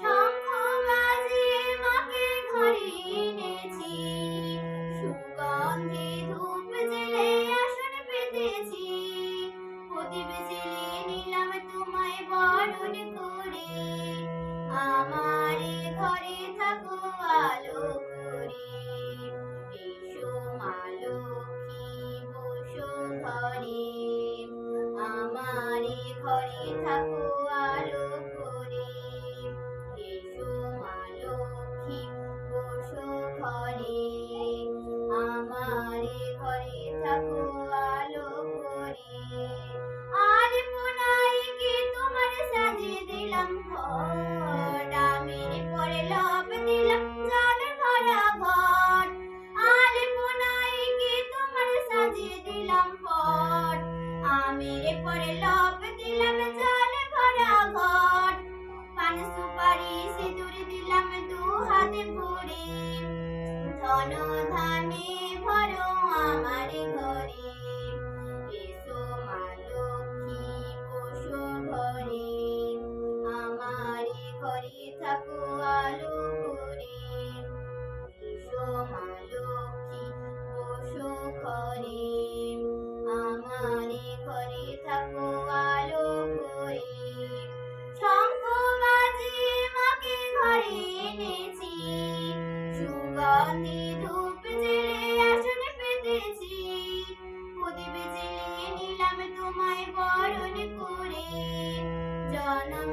শঙ্খ বাজিয়ে মাকে ঘরে এনেছি, সুগন্ধি ধূপ জেলে আসন পেতেছি, প্রদীপ জেলে নিলাম তোমায় বরণ করে, আমার এ ঘরে থাকো আলো করে। এসো মা লক্ষ্মী বসো ঘরে, আমার এ ঘরে থাকো আলো করে। এসো মা লক্ষ্মী বসো ঘরে, আমার এ ঘরে থাকো আলো করে। আজ পুনাইকে তোমার সাজিয়ে দিলাম ঘর, আমের পরে লব দিলাম জল ভরা ঘর। আজ পুনাইকে তোমার সাজিয়ে দিলাম ঘর, আমের পরে লব দিলাম জল ভরা ঘর। পান সুপারি সিঁদুর দিলাম দু হাতে ভরে, ধন ধানে ভরো আমার ঘরে। এসো মা লক্ষ্মী বসো ঘরে, আমার ঘরে থাকো আলো করে। এসো মা লক্ষ্মী বসো ঘরে, আমার ঘরে থাকো আলো করে। শঙ্খ বাজিয়ে মাকে ঘরে এনেছি, সুগন্ধি ধূপ জেলে আসন পেতেছি, প্রদীপ জেলে নিলাম তোমায় বরণ করে। জনম